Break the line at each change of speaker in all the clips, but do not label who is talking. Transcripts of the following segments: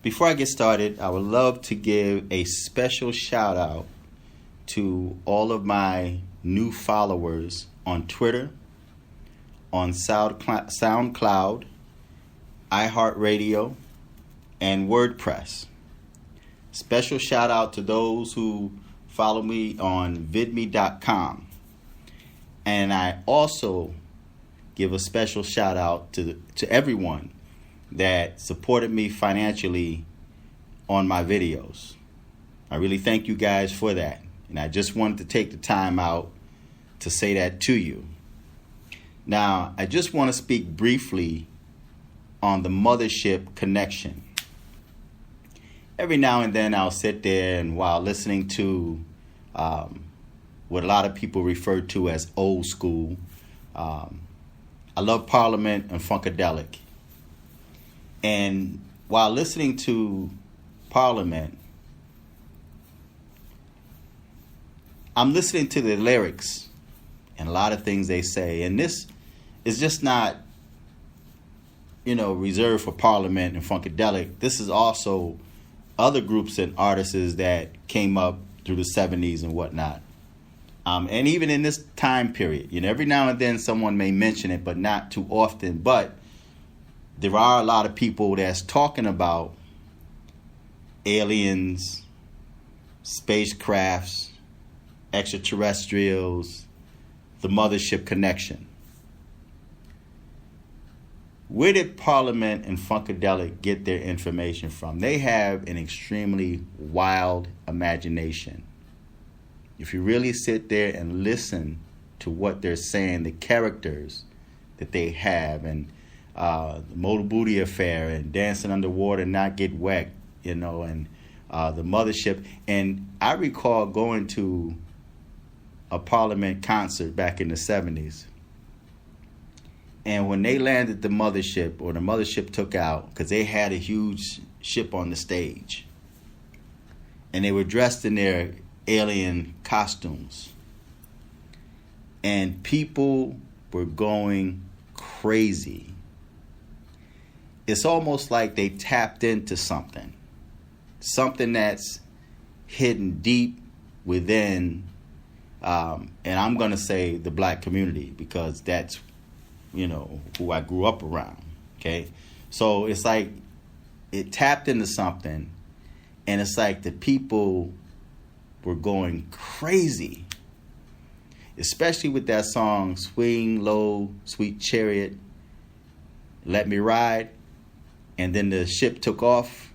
Before I get started, I would love to give a special shout out to all of my new followers on Twitter, on SoundCloud, iHeartRadio, and WordPress. Special shout out to those who follow me on vidme.com. And I also give a special shout out to everyone that supported me financially on my videos. I really thank you guys for that. And I just wanted to take the time out to say that to you. Now, I just want to speak briefly on the Mothership connection. Every now and then I'll sit there and while listening to what a lot of people refer to as old school, I love Parliament and Funkadelic. And while listening to Parliament, I'm listening to the lyrics and a lot of things they say. And this is just not, reserved for Parliament and Funkadelic. This is also other groups and artists that came up through the 70s and whatnot. And even in this time period, every now and then someone may mention it, but not too often. But there are a lot of people that's talking about aliens, spacecrafts, extraterrestrials, the Mothership connection. Where did Parliament and Funkadelic get their information from? They have an extremely wild imagination. If you really sit there and listen to what they're saying, the characters that they have, and the Motor Booty Affair, and Dancing Underwater and Not Get Wet, and the Mothership. And I recall going to a Parliament concert back in the 70s. And when they landed the Mothership, or the Mothership took out, because they had a huge ship on the stage, and they were dressed in their alien costumes, and people were going crazy. It's almost like they tapped into something that's hidden deep within, and I'm going to say the black community, because that's, who I grew up around, okay? So it's like it tapped into something, and it's like the people were going crazy, especially with that song, Swing Low, Sweet Chariot, Let Me Ride. And then the ship took off.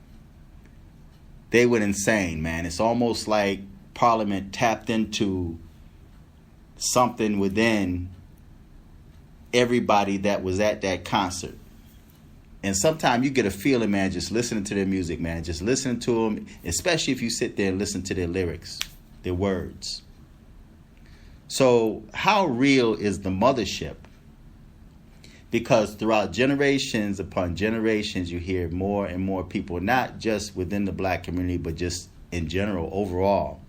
They went insane, man. It's almost like Parliament tapped into something within everybody that was at that concert. And sometimes you get a feeling, man, just listening to their music, man. Just listening to them, especially if you sit there and listen to their lyrics, their words. So how real is the Mothership? Because throughout generations upon generations, you hear more and more people, not just within the black community, but just in general, overall.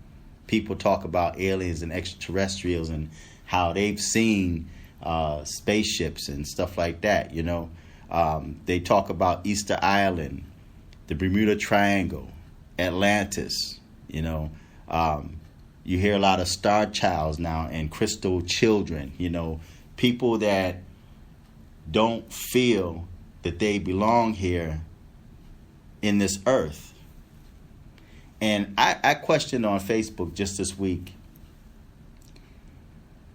People talk about aliens and extraterrestrials and how they've seen spaceships and stuff like that, They talk about Easter Island, the Bermuda Triangle, Atlantis, You hear a lot of star childs now and crystal children, people that don't feel that they belong here in this earth. And I questioned on Facebook just this week,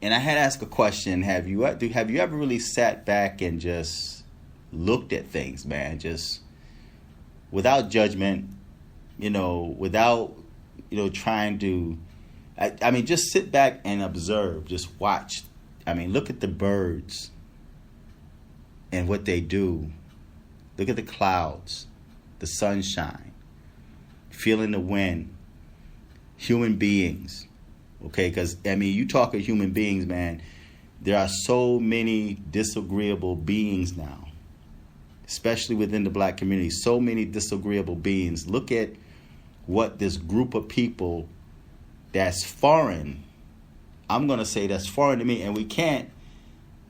and I had asked a question: Have you ever really sat back and just looked at things, man, just without judgment, without trying to, I mean, just sit back and observe, just watch. I mean, look at the birds and what they do. Look at the clouds, the sunshine, feeling the wind, human beings, okay? Because, you talk of human beings, man, there are so many disagreeable beings now, especially within the black community, so many disagreeable beings. Look at what this group of people that's foreign, I'm going to say that's foreign to me, and we can't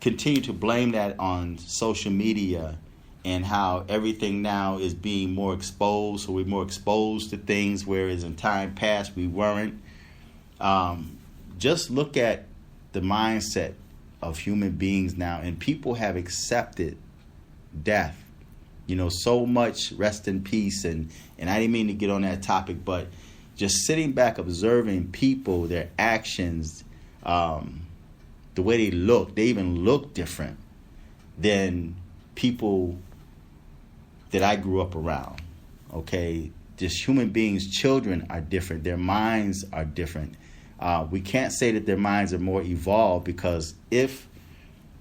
continue to blame that on social media and how everything now is being more exposed. So we're more exposed to things, whereas in time past we weren't. Just look at the mindset of human beings now, and people have accepted death. So much, rest in peace, and I didn't mean to get on that topic, but just sitting back observing people, their actions, the way they even look different than people that I grew up around. Okay, just human beings, children are different. Their minds are different. We can't say that their minds are more evolved, because if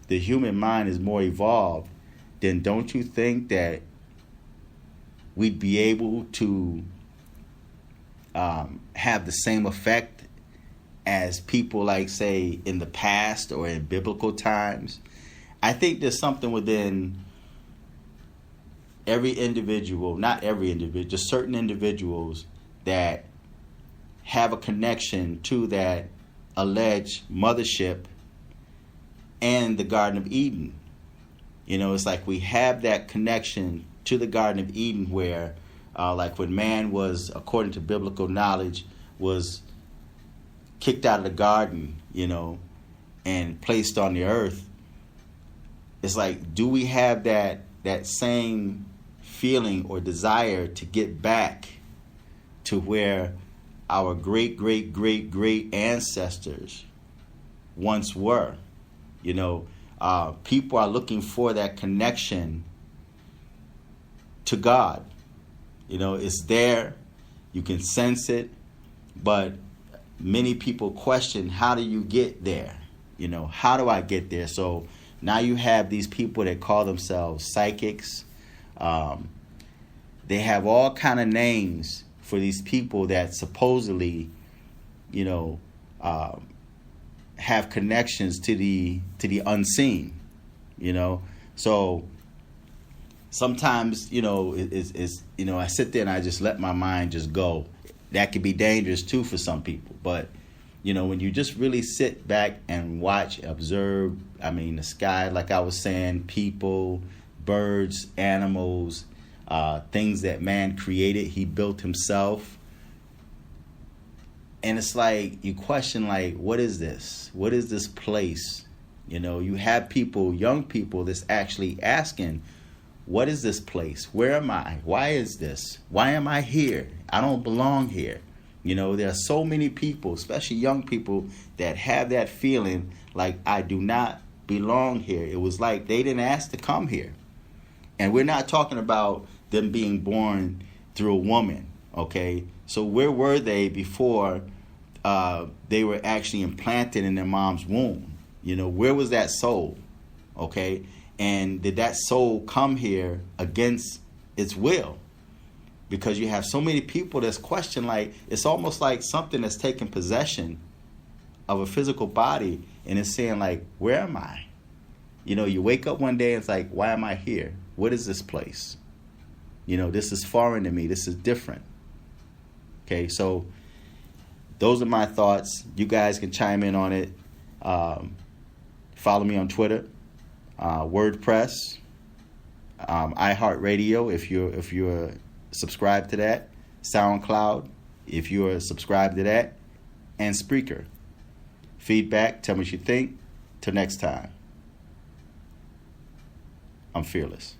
the human mind is more evolved, then don't you think that we'd be able to have the same effect as people like, say, in the past or in biblical times? I think there's something within every individual, not every individual, just certain individuals that have a connection to that alleged mothership and the Garden of Eden. It's like we have that connection to the Garden of Eden where, like when man was, according to biblical knowledge, was kicked out of the garden, and placed on the earth. It's like, do we have that same feeling or desire to get back to where our great, great, great, great ancestors once were? People are looking for that connection to God. It's there. You can sense it. But many people question, how do you get there? How do I get there? So now you have these people that call themselves psychics. They have all kind of names for these people that supposedly, have connections to the unseen. So sometimes, I sit there and I just let my mind just go. That could be dangerous too for some people. But, when you just really sit back and watch, observe, the sky, like I was saying, people, birds, animals, things that man created, he built himself. And it's like, you question, like, what is this? What is this place? You have people, young people, that's actually asking, what is this place? Where am I? Why is this? Why am I here? I don't belong here. There are so many people, especially young people, that have that feeling like, I do not belong here. It was like they didn't ask to come here. And we're not talking about them being born through a woman, okay? So where were they before they were actually implanted in their mom's womb? Where was that soul, okay? And did that soul come here against its will? Because you have so many people that's questioning, like, it's almost like something that's taken possession of a physical body and it's saying, like, where am I? You wake up one day and it's like, why am I here? What is this place? This is foreign to me. This is different. Okay, so those are my thoughts. You guys can chime in on it. Follow me on Twitter, WordPress, iHeartRadio if you're subscribed to that, SoundCloud if you're subscribed to that, and Spreaker. Feedback, tell me what you think. Till next time, I'm fearless.